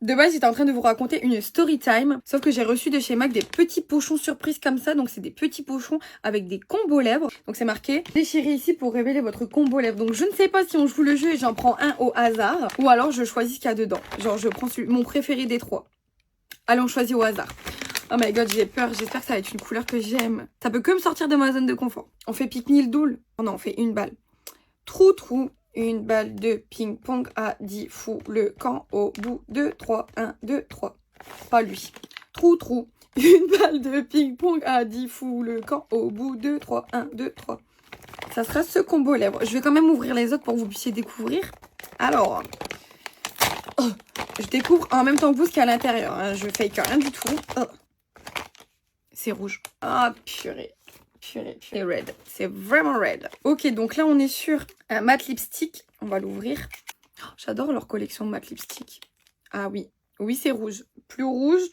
De base, j'étais en train de vous raconter une story time, sauf que j'ai reçu de chez MAC des petits pochons surprises comme ça. Donc c'est des petits pochons avec des combos lèvres. Donc c'est marqué déchirez ici pour révéler votre combo lèvres. Donc je ne sais pas si on joue le jeu et j'en prends un au hasard, ou alors je choisis ce qu'il y a dedans. Genre je prends mon préféré des trois. Allez, on choisit au hasard. Oh my god, j'ai peur. J'espère que ça va être une couleur que j'aime. Ça peut que me sortir de ma zone de confort. On fait pique-nil doule. Oh non, on fait une balle. Trou. Une balle de ping-pong à 10 fous le camp au bout de 3. 1, 2, 3. Pas lui. Trou. Une balle de ping-pong à 10 fous le camp au bout de 3. 1, 2, 3. Ça sera ce combo lèvres. Je vais quand même ouvrir les autres pour que vous puissiez découvrir. Alors, je découvre en même temps que vous ce qu'il y a à l'intérieur. Hein. Je fake rien du tout. C'est rouge. Ah, purée. C'est red. C'est vraiment red. Ok, donc là, on est sur un matte lipstick. On va l'ouvrir. Oh, j'adore leur collection de matte lipstick. Ah oui. Oui, c'est rouge. Plus rouge,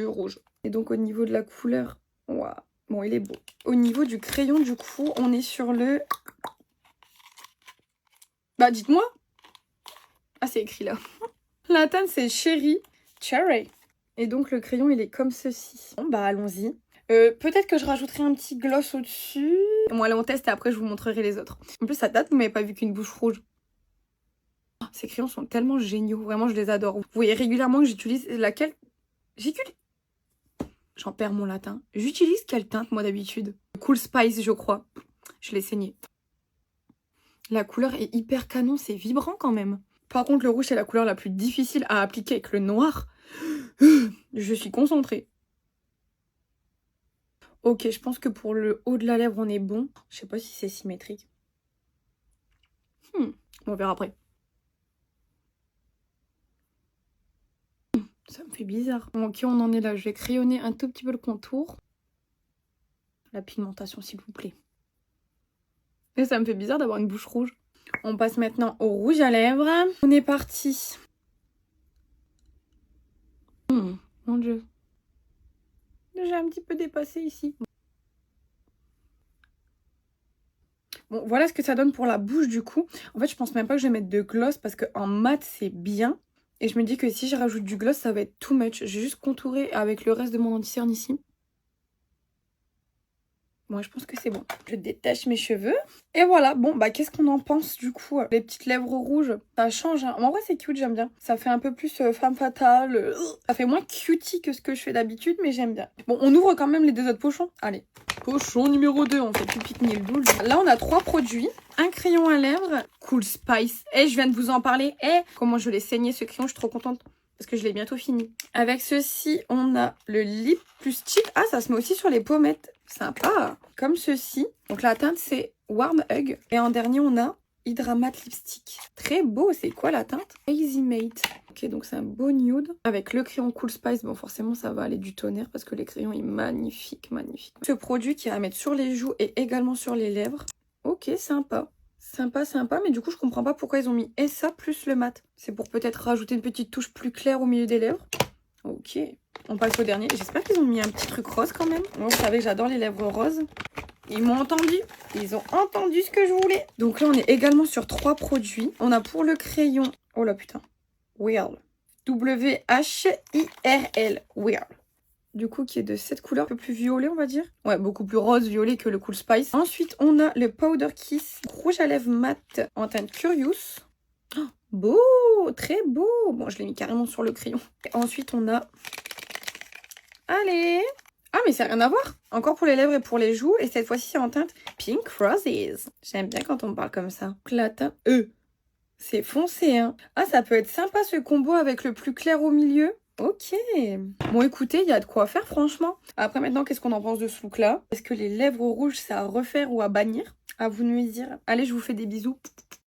rouge. Et donc, au niveau de la couleur... Waouh. Bon, il est beau. Au niveau du crayon, du coup, on est sur le... Bah, dites-moi. Ah, c'est écrit là. La teinte, c'est Cherry. Et donc, le crayon, il est comme ceci. Bon, bah, allons-y. Peut-être que je rajouterai un petit gloss au-dessus. Bon, allez, on teste et après, je vous montrerai les autres. En plus, ça date, vous m'avez pas vu qu'une bouche rouge. Oh, ces crayons sont tellement géniaux. Vraiment, je les adore. Vous voyez régulièrement que j'utilise laquelle... J'en perds mon latin. J'utilise quelle teinte, moi, d'habitude? Cool Spice, je crois. Je l'ai saigné. La couleur est hyper canon. C'est vibrant, quand même. Par contre, le rouge, c'est la couleur la plus difficile à appliquer avec le noir. Je suis concentrée. Ok, je pense que pour le haut de la lèvre, on est bon. Je sais pas si c'est symétrique. On verra après. Ça me fait bizarre. Ok, on en est là. Je vais crayonner un tout petit peu le contour. La pigmentation, s'il vous plaît. Et ça me fait bizarre d'avoir une bouche rouge. On passe maintenant au rouge à lèvres. On est parti. Mon Dieu. J'ai un petit peu dépassé ici. Bon, voilà ce que ça donne pour la bouche du coup. En fait, je pense même pas que je vais mettre de gloss parce qu'en mat, c'est bien. Et je me dis que si je rajoute du gloss, ça va être too much. J'ai juste contouré avec le reste de mon anti-cerne ici. Bon, je pense que c'est bon. Je détache mes cheveux. Et voilà, bon, bah qu'est-ce qu'on en pense du coup? Les petites lèvres rouges, ça change. Hein. En vrai, c'est cute, j'aime bien. Ça fait un peu plus femme fatale. Ça fait moins cutie que ce que je fais d'habitude, mais j'aime bien. Bon, on ouvre quand même les deux autres pochons. Allez. Pochon numéro 2, on fait plus pique-nil doule. Là, on a 3 produits. Un crayon à lèvres, Cool Spice. Et je viens de vous en parler. Et comment je l'ai saigné ce crayon, je suis trop contente. Parce que je l'ai bientôt fini. Avec ceci, on a le lip plus cheek. Ah, ça se met aussi sur les pommettes. Sympa. Comme ceci. Donc la teinte, c'est Warm Hug. Et en dernier, on a Hydra Matte Lipstick. Très beau. C'est quoi la teinte? Easy Mate. Ok, donc c'est un beau nude. Avec le crayon Cool Spice, bon forcément, ça va aller du tonnerre parce que les crayons est magnifique, magnifique. Ce produit qui est à mettre sur les joues et également sur les lèvres. Ok, sympa. Sympa, mais du coup, je comprends pas pourquoi ils ont mis et ça plus le mat. C'est pour peut-être rajouter une petite touche plus claire au milieu des lèvres. Ok, on passe au dernier. J'espère qu'ils ont mis un petit truc rose quand même. Moi, vous savez que j'adore les lèvres roses. Ils m'ont entendu. Ils ont entendu ce que je voulais. Donc là, on est également sur 3 produits. On a pour le crayon... Oh là, putain. Whirl. W-H-I-R-L. Whirl. Du coup, qui est de cette couleur, un peu plus violet, on va dire. Ouais, beaucoup plus rose-violet que le Cool Spice. Ensuite, on a le Powder Kiss rouge à lèvres mat en teinte Curious. Oh, beau, très beau. Bon, je l'ai mis carrément sur le crayon. Et ensuite, on a... Allez. Ah, mais ça n'a rien à voir. Encore pour les lèvres et pour les joues. Et cette fois-ci, c'est en teinte Pink Roses. J'aime bien quand on me parle comme ça. Donc, la teinte... c'est foncé, hein. Ah, ça peut être sympa, ce combo avec le plus clair au milieu. Ok. Bon, écoutez, il y a de quoi faire, franchement. Après, maintenant, qu'est-ce qu'on en pense de ce look-là? Est-ce que les lèvres rouges, c'est à refaire ou à bannir? À vous de me dire. Allez, je vous fais des bisous.